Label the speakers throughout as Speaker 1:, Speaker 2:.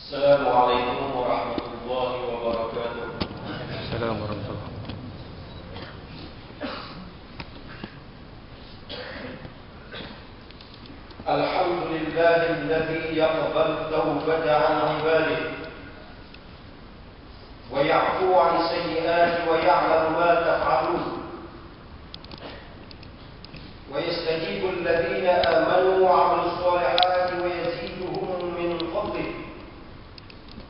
Speaker 1: Assalamualaikum warahmatullahi wabarakatuh.
Speaker 2: Assalamualaikum warahmatullahi wabarakatuh.
Speaker 1: Alhamdulillahilladzi yaqbal tawbata 'an 'ibadihi wa ya'fu 'an sayyi'ati wa ya'lamu ma taf'alun wa yastajibu alladhina amanu wa 'amilus shalihati wa yaziduhum min fadlihi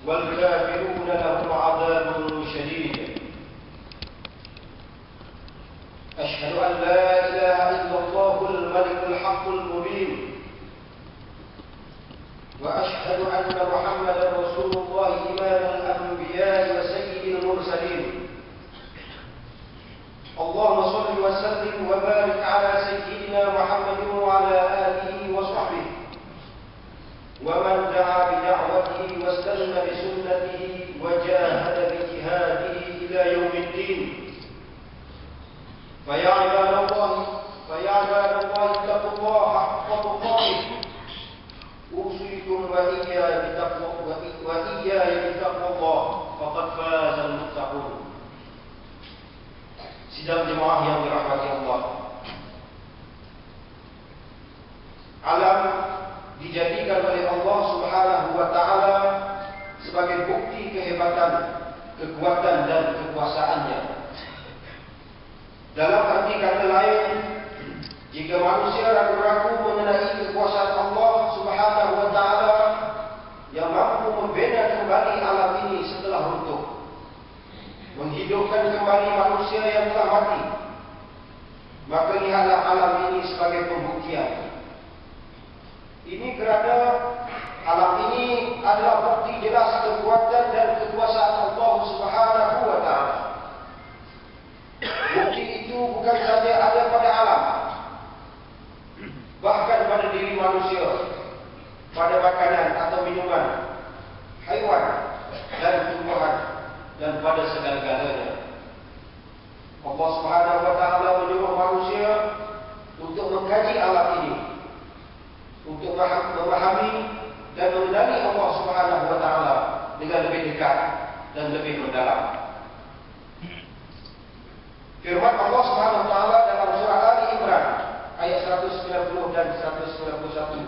Speaker 1: wal kafiruna lahum 'adzabun shadid. Ashhadu an la ilaha illallahul malikul haqqul mubin وأشهد أن محمدا رسول الله إمام الأنبياء وسيد المرسلين. اللهم صل وسلم وبارك على سيدنا محمد وعلى آله وصحبه ومن دعا بدعوته واستنى بسنته وجاهد بجهاده إلى يوم الدين. فيا عباد الله اتقوا الله حق تقاته. أوصيكم وإياي بتقوى الله فقد فاز المتقون. Sidang jemaah yang dirahmati Allah, alam dijadikan oleh Allah Subhanahu wa taala sebagai bukti kehebatan, kekuatan dan kekuasaannya. Dalam arti kata lain, jika manusia ragu-ragu mengenai kekuasaan Allah Subhanahu wa taala yang mampu membina kembali alam ini setelah runtuh, menghidupkan kembali manusia yang telah mati, maka lihatlah alam ini sebagai pembuktian. Ini kerana alam ini adalah bukti jelas kekuatan dan kekuasaan Allah Subhanahu wa taala. Bukti itu bukan saja ada pada alam, bahkan pada diri manusia, pada makanan atau minuman, haiwan dan tumbuhan, dan pada segala-galanya. Allah Subhanahu wa taala menyuruh manusia untuk mengkaji alam ini, untuk memahami dan mengenali Allah Subhanahu wa taala dengan lebih dekat dan lebih mendalam. Firman Allah Subhanahu wa taala dalam surah Ali Imran ayat 190 dan 191.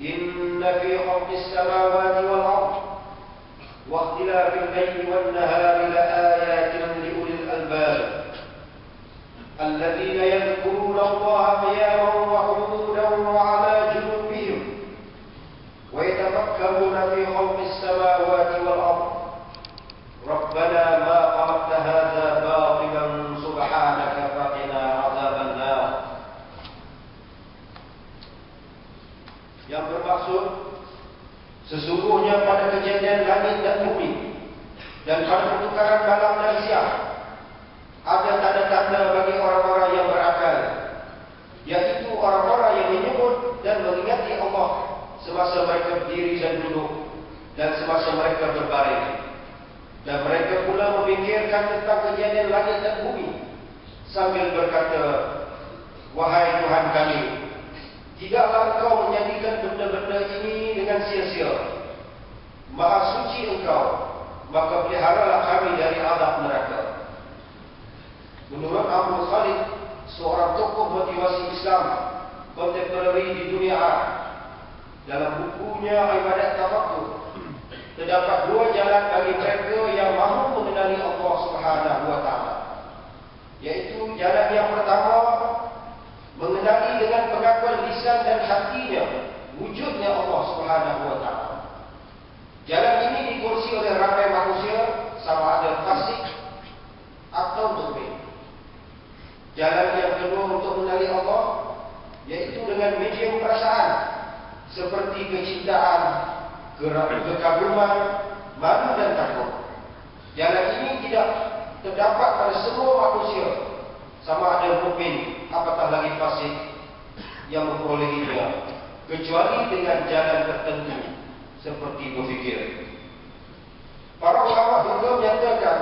Speaker 1: Inna fi khalqis samawati wal ardh wa ikhtilafil layli wan nahari laayatin liulil albab alladhina yadhkuruna Allaha qiyaman wa qu'udan wa 'ala junubihim wa yatafakkaruna fi khalqis samawati wal ardh Rabbana ma khalaqta hadza batilan subhanaka faqina adzaban nar. Yang bermaksud, sesungguhnya pada kejadian langit dan bumi dan pada pertukaran malam dan siang ada tanda-tanda bagi orang-orang yang berakal, yaitu orang-orang yang menyebut dan mengingati Allah semasa mereka berdiri dan duduk dan semasa mereka berbaring. Dan mereka pula memikirkan tentang kejadian langit dan bumi sambil berkata, wahai Tuhan kami, tidaklah Engkau menjadikan benda-benda ini dengan sia-sia. Maha suci Engkau, maka peliharalah kami dari azab neraka. Menurut Abu Khalid, seorang tokoh motivasi Islam kontemporari di dunia Arab, dalam bukunya Ibadat Tafakkur, terdapat dua jalan bagi mereka yang mahu mengenali Allah Subhanahu wa taala, yaitu jalan yang pertama, mengenali dengan pengakuan lisan dan hatinya wujudnya Allah Subhanahu wa taala. Jalan ini dikursi oleh ramai manusia, sama ada fasik atau mukmin. Jalan yang kedua untuk mengenali Allah, yaitu dengan medium perasaan seperti kecintaan, kekaguman, malu dan takut. Jalan ini tidak terdapat pada semua manusia, sama ada mukmin apatah lagi fasik yang memperolehinya, kecuali dengan jalan tertentu seperti berfikir. Para ulama juga menyatakan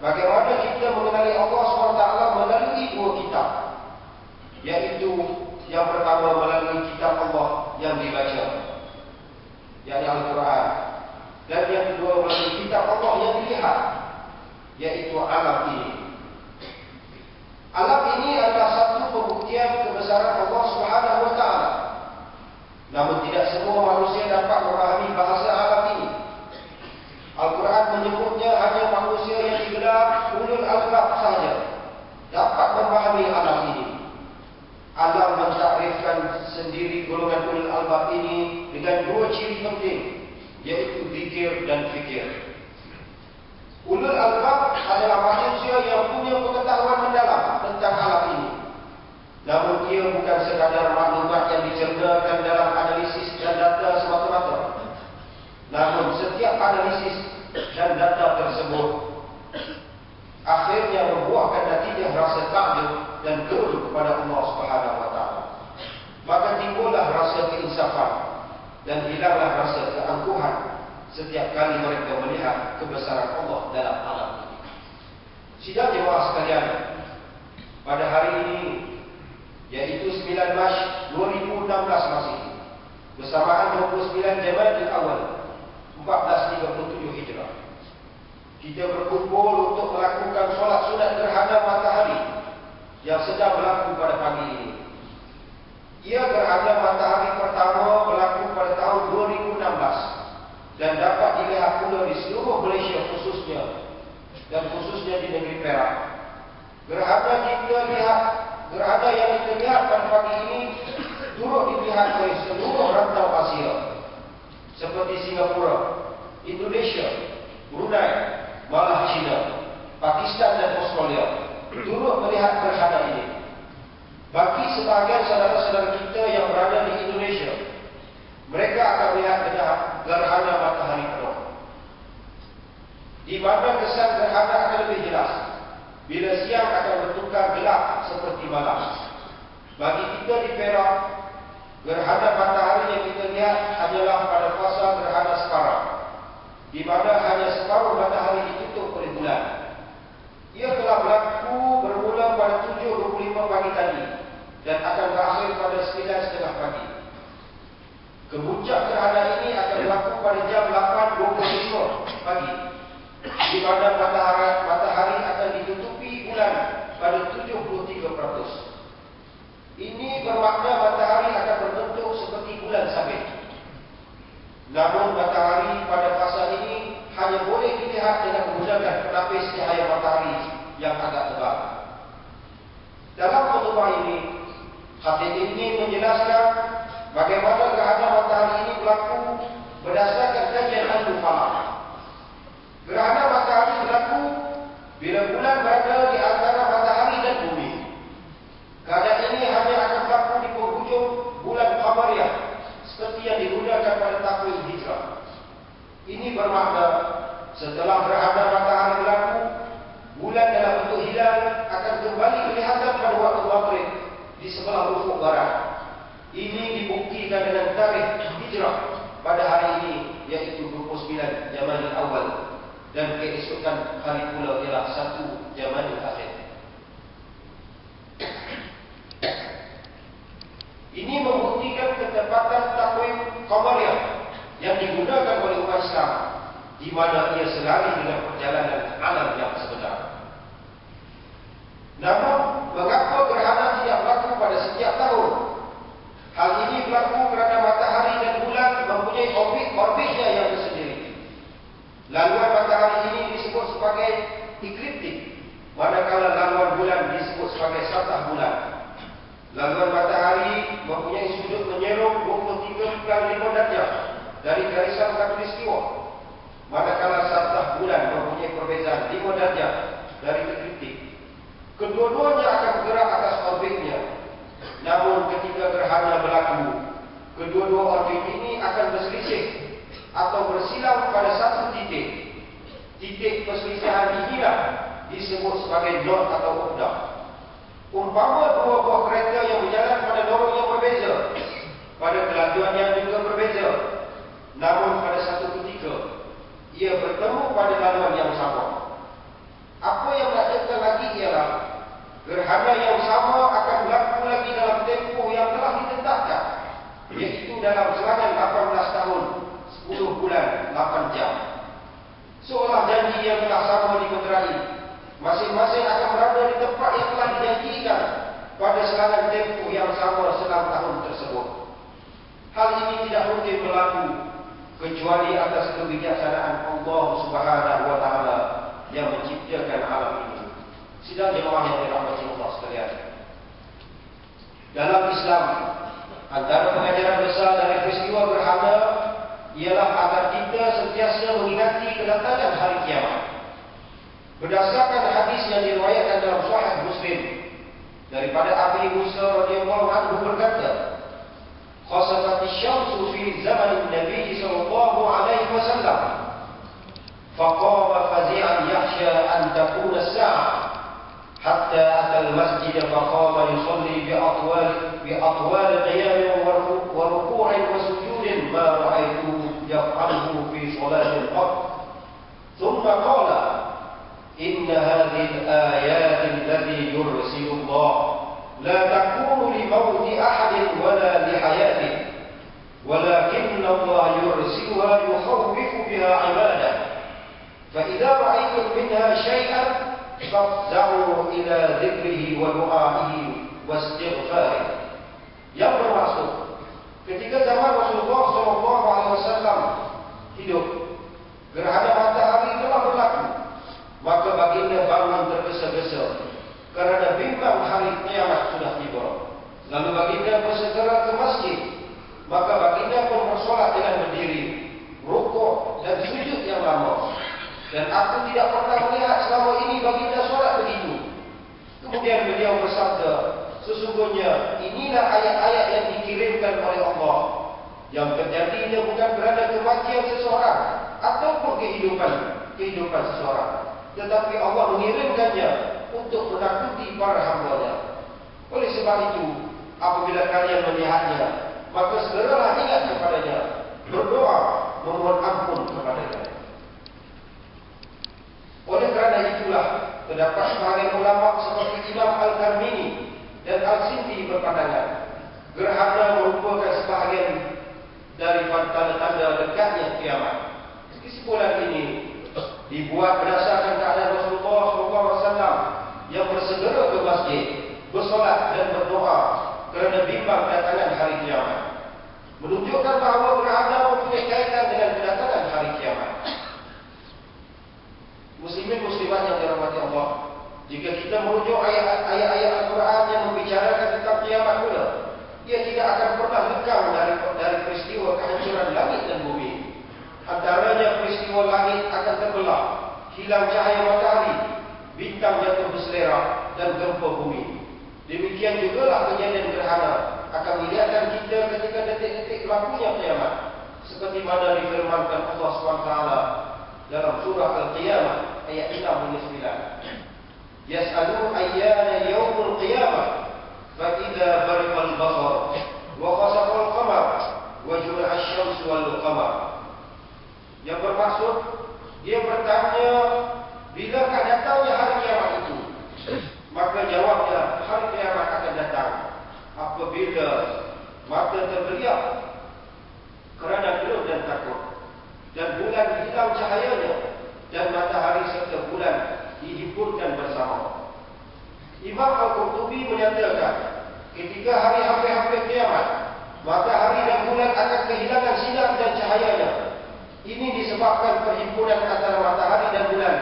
Speaker 1: bagaimana kita mengenali Allah SWT melalui dua kitab, yaitu yang pertama melalui kitab Allah yang dibaca, sendiri golongan ulul albab ini dengan dua ciri penting, yaitu zikir dan fikir. Ulul albab adalah manusia yang punya pengetahuan mendalam tentang alam ini. Namun ia bukan sekadar maklumat yang dicernakan dalam analisis dan data semata-mata. Namun setiap analisis dan data tersebut akhirnya membuahkan natijah rasa takjub dan gerun kepada Allah Subhanahu wa taala. Maka timbullah rasa keinsafan dan hilanglah rasa keangkuhan setiap kali mereka melihat kebesaran Allah dalam alam ini. Sidang jemaah sekalian, pada hari ini, yaitu 9 Mac 2016 Masihi, bersamaan 29 Jamadil Awal 1437 Hijrah, kita berkumpul untuk melakukan solat sunat gerhana matahari yang sedang berlaku pada pagi ini. Ia gerhana matahari pertama berlaku pada tahun 2016 dan dapat dilihat pula di seluruh Malaysia khususnya di negeri Perak. Gerhana yang kita lihat pada pagi ini turut dilihat oleh seluruh rantau Asia seperti Singapura, Indonesia, Brunei, malah China, Pakistan dan Australia turut melihat gerhana ini. Bagi sebahagian saudara-saudara kita yang berada di Indonesia, mereka akan melihat gerhana matahari penuh, di mana kesan gerhana akan lebih jelas bila siang akan bertukar gelap seperti malam. Bagi kita di Perak, gerhana matahari yang kita lihat hanyalah pada fasa gerhana sekarang, di mana hanya separuh matahari ditutup oleh bulan. Ia telah berlaku bermula pada 7.25 pagi tadi dan akan berakhir pada 9.30 pagi. Kemuncak gerhana ini akan berlaku pada jam 8.25 pagi, di mana matahari akan ditutupi bulan pada 73%. Ini bermakna matahari akan berbentuk seperti bulan sabit. Namun matahari pada fasa ini hanya boleh dilihat dengan menggunakan penapis cahaya matahari yang agak tebal. Dalam khutbah ini, khatib ini menjelaskan bagaimana gerhana matahari ini berlaku berdasarkan kajian ahli falak. Gerhana matahari berlaku bila bulan berada di antara matahari dan bumi. Keadaan ini hanya akan berlaku di penghujung bulan Qamariyah seperti yang digunakan pada takwil Hijrah. Ini bermakna setelah gerhana matahari berlaku, bulan dalam bentuk hilal akan kembali kelihatan pada waktu maghrib di sebelah ufuk barat. Ini dibuktikan dengan tarikh Hijrah pada hari ini, yaitu 29 Jamadil Awal, dan keesokan hari pula ialah 1 Jamadil Akhir. Ini membuktikan ketepatan takwim Qamariyah yang digunakan oleh umat Islam, di mana ia selari dengan perjalanan alam yang sebenar. Namun, mengapa gerhana tidak berlaku pada setiap tahun? Hal ini berlaku kerana matahari dan bulan mempunyai orbitnya yang tersendiri. Laluan matahari ini disebut sebagai ekliptik, manakala laluan bulan disebut sebagai satah bulan. Laluan matahari mempunyai sudut menyerong 23.5 darjah dari garisan khatulistiwa, manakala satah bulan mempunyai perbezaan 5 darjah dari ekliptik. Kedua-duanya akan bergerak atas orbitnya. Namun ketika gerhana berlaku, kedua-dua orbit ini akan berselisih atau bersilang pada satu titik. Titik perselisihan inilah disebut sebagai not atau uqdah. Umpama dua buah kereta yang berjalan pada lorong yang berbeza, pada kelajuan yang juga berbeza, namun pada satu ketika ia bertemu pada laluan yang sama. Apa yang menakjubkan lagi ialah gerhana yang sama akan berlaku lagi dalam tempoh yang telah ditetapkan, iaitu dalam serangan 18 tahun, 10 bulan, 8 jam. Seolah janji yang telah sama dimeterai, masing-masing akan berada di tempat yang telah dijanjikan pada serangan tempoh yang sama selang tahun tersebut. Hal ini tidak mungkin berlaku kecuali atas kebijaksanaan Allah Subhanahu wa taala yang menciptakan alam ini. Sidang jemaah yang dirahmati Allah sekalian, dalam Islam Antara pengajaran besar dari peristiwa gerhana ialah agar kita sentiasa mengingati kedatangan hari kiamat. Berdasarkan hadis yang diriwayatkan dalam Sahih Muslim daripada Abi Musa radhiyallahu anhu berkata, "Khasafat asy-syamsu fi zaman Nabi sallallahu alaihi wasallam, faqama fazi'an yakhsha an takuna as-sa'ah, hatta ata al-masjid faqama yusalli bi atwal qiyam wa ruku'in wa sujudin ma ra'aytuhu yaf'aluhu fi salatil qad. Thumma qala, إن هذه الآيات التي يرسل الله لا تكون لموت أحد ولا لحياته، ولكن الله يرسلها يخوف بها عباده، فإذا رأيتم منها شيئا فافزعوا إلى ذكره ودعائه واستغفاره." Yang bermaksud, ketika zaman Rasulullah SAW hidup, gerhana matahari telah berlaku, maka baginda bangun tergesa-gesa kerana bimbang hari kiamat sudah tiba. Lalu baginda bersegera ke masjid, maka baginda pun bersolat dengan berdiri, rukuk dan sujud yang lama. Dan aku tidak pernah melihat selama ini baginda solat begitu. Kemudian beliau bersabda, "Sesungguhnya inilah ayat-ayat yang dikirimkan oleh Allah, yang terjadinya bukan kerana kematian seseorang ataupun kehidupan seseorang, tetapi Allah mengirimkannya untuk menakuti para hamba-Nya. Oleh sebab itu, apabila kalian melihatnya, maka segeralah ingat kepadanya, berdoa, memohon ampun kepadanya." Oleh kerana itulah, terdapat sebahagian ulama seperti Imam Al-Karmini dan Al-Sindi berpandangan, gerhana merupakan sebahagian dari tanda-tanda dekatnya kiamat. Kesimpulan ini dibuat berdasarkan keadaan Rasulullah SAW yang bersegera ke masjid, bersolat dan berdoa kerana bimbang kedatangan hari kiamat, menunjukkan bahawa gerhana mempunyai kaitan dengan kedatangan hari kiamat. Muslimin muslimat yang dirahmati Allah, jika kita merujuk ayat-ayat Al-Quran yang membicarakan tentang kiamat pula, ia tidak akan pernah lekang dari peristiwa kehancuran langit dan bumi. Antaranya peristiwa langit akan terbelah, hilang cahaya matahari, bintang jatuh berselera dan gempa bumi. Demikian jugalah kejadian gerhana akan melihatkan kita ketika detik-detik berlakunya kiamat, seperti mana difirmankan Allah SWT dalam surah Al-Qiyamah ayat 6-9. "Yas'alu ayyana yaumul qiyamah, fa idza bariqal basar wa khasafal qamar wa jumi'a asy-syamsu wal qamar." Yang bermaksud, dia bertanya, bilakah datangnya hari kiamat itu? Maka jawabnya, hari kiamat akan datang apabila mata terbeliak kerana gelut dan takut, dan bulan hilang cahayanya, dan matahari serta bulan dihimpunkan bersama. Imam Al-Qurtubi menyatakan, ketika hari hampir-hampir kiamat, matahari dan bulan akan kehilangan sinar dan cahayanya. Ini disebabkan perhimpunan antara matahari dan bulan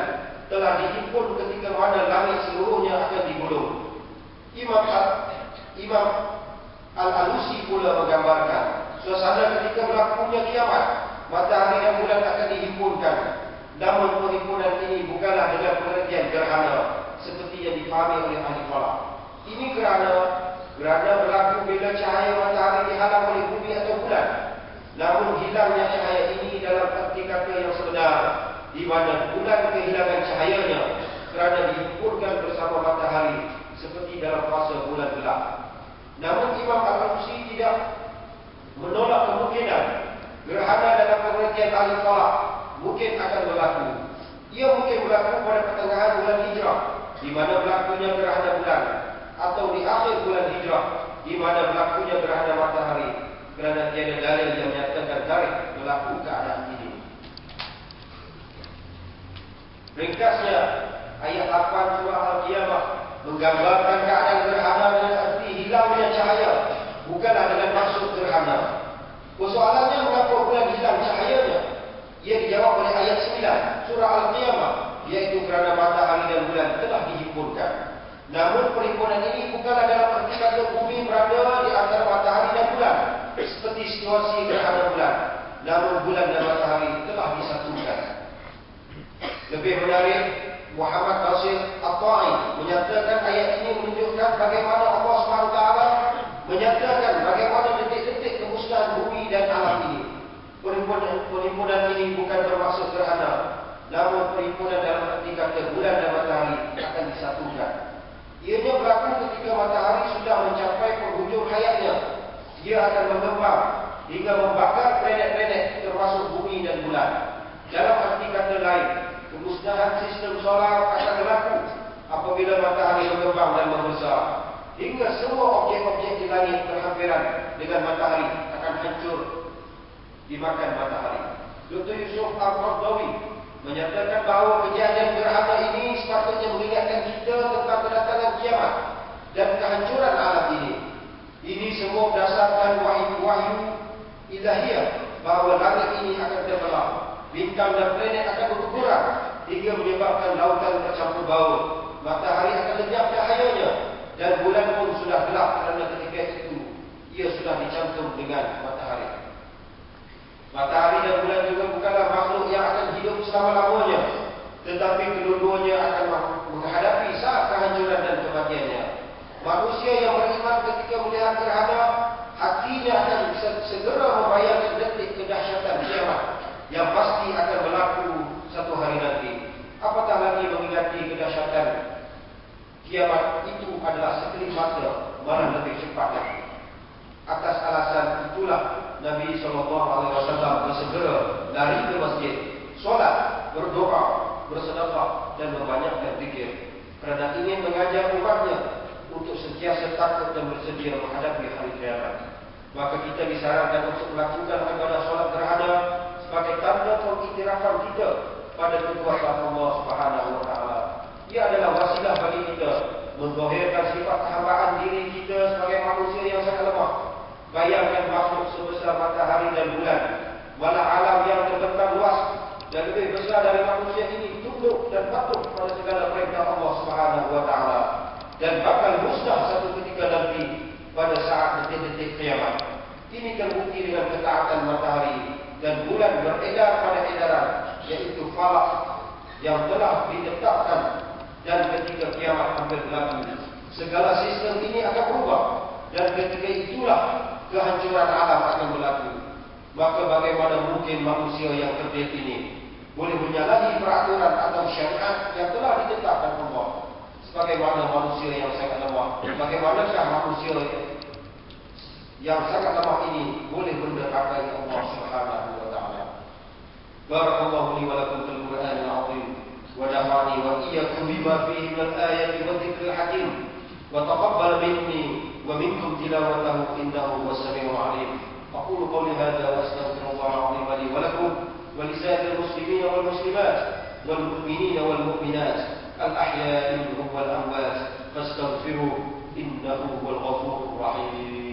Speaker 1: telah dihimpun ketika mana langit seluruhnya akan digulung. Imam Al-Alusi pula menggambarkan suasana ketika berlakunya kiamat, matahari dan bulan akan dihimpunkan. Namun perhimpunan ini bukanlah dengan pengertian gerhana seperti yang difahami oleh ahli falak. Ini gerhana berlaku bila cahaya matahari dihalang oleh bumi atau bulan. Namun hilangnya cahaya ini dalam arti kata yang sebenar, di mana bulan kehilangan cahayanya kerana dihimpunkan bersama matahari seperti dalam fasa bulan gelap. Namun Imam Al-Alusi tidak menolak kemungkinan gerhana dalam pengertian ahli falak mungkin akan berlaku. Ia mungkin berlaku pada pertengahan bulan Hijrah, di mana berlakunya gerhana bulan, atau di akhir bulan Hijrah, di mana berlakunya gerhana matahari, kerana tiada dalil yang menyatakan tarikh berlaku keadaan ini. Ringkasnya, ayat 8 surah Al-Qiyamah menggambarkan keadaan gerhana dengan arti hilangnya cahaya, bukanlah dengan maksud gerhana. Persoalannya, mengapa bulan hilang cahayanya? Ia dijawab oleh ayat 9 surah Al-Qiyamah, iaitu kerana matahari dan bulan telah dihimpunkan. Namun perhimpunan ini bukanlah dalam arti kata bumi berada di antara matahari dan bulan, seperti situasi gerhana bulan, namun bulan dan matahari telah disatukan. Lebih menarik, Muhammad Basir At-Ta'i menyatakan ayat ini menunjukkan bagaimana Allah SWT menyatakan bagaimana detik-detik kemusnahan bumi dan alam ini. Perhimpunan ini bukan bermaksud gerhana, namun perhimpunan dalam arti kata bulan dan matahari akan disatukan. Ianya berlaku ketika matahari sudah mencapai penghujung hayatnya. Ia akan mengembang hingga membakar planet-planet termasuk bumi dan bulan. Dalam arti kata lain, kemusnahan sistem solar akan berlaku apabila matahari mengembang dan membesar, hingga semua objek-objek di langit berhampiran dengan matahari akan hancur dimakan matahari. Dr. Yusuf Al-Qaradawi menyatakan bahawa kejadian gerhana ini sepatutnya mengingatkan kita tentang kedatangan kiamat dan kehancuran alam ini. Ini semua berdasarkan wahyu ilahiyah bahawa langit ini akan terbelah, bintang dan planet akan berguguran hingga menyebabkan lautan tercampur baur, matahari akan lenyap cahayanya, dan bulan pun sudah gelap kerana ketika itu ia sudah dicantum dengan matahari. Matahari dan bulan juga bukanlah makhluk yang akan hidup selama-lamanya, tetapi kedua-duanya akan menghadapi saat kehancuran dan kematiannya. Manusia yang beriman ketika melihat gerhana, hatinya akan segera membayangkan detik kedahsyatan kiamat yang pasti akan berlaku satu hari nanti. Apatah lagi mengingati kedahsyatan kiamat itu adalah sekelip mata, malah lebih cepat lagi. Atas alasan itulah Nabi SAW bersegera lari ke masjid, solat, berdoa, bersedekah dan membanyakkan zikir, kerana ingin mengajar umatnya untuk sentiasa takut dan bersedia menghadapi hari kiamat. Maka kita disarankan untuk melakukan ibadah solat gerhana sebagai tanda pengiktirafan kita pada kekuasaan Allah Subhanahu Wa Taala. Ia adalah wasilah bagi kita menzahirkan sifat kehambaan diri kita sebagai manusia yang sangat lemah. Bayangkan makhluk sebesar matahari dan bulan, malah alam yang terbentang luas dan lebih besar dari manusia ini tunduk dan patuh pada segala perintah Allah Subhanahu Wa Taala, dan bakal musnah satu ketika nanti pada saat detik-detik kiamat. Ini terbukti dengan ketaatan matahari dan bulan beredar pada edaran, yaitu falak yang telah ditetapkan, dan ketika kiamat hampir berlaku, segala sistem ini akan berubah, dan ketika itulah kehancuran alam akan berlaku. Maka bagaimana mungkin manusia yang cerdik ini boleh menyalahi peraturan atau syariat yang telah ditetapkan Allah? Sebagaimana manusia yang sangat lemah, bagaimanakah manusia yang sangat lemah ini boleh mendekati Allah Subhanahu Wa Taala? Barakallahu li wa lakum fil Qur'anil 'azim wa nafa'ani wa iyyakum bima fihi min al-ayati wa dhikril hakim wa taqabbal minni ومنكم تلاوته إنه هو السميع العليم. أقول قولي هذا وأستغفر الله العظيم لي ولكم ولسائر المسلمين والمسلمات والمؤمنين والمؤمنات الأحياء منهم والأموات فاستغفروه إنه هو الغفور الرحيم.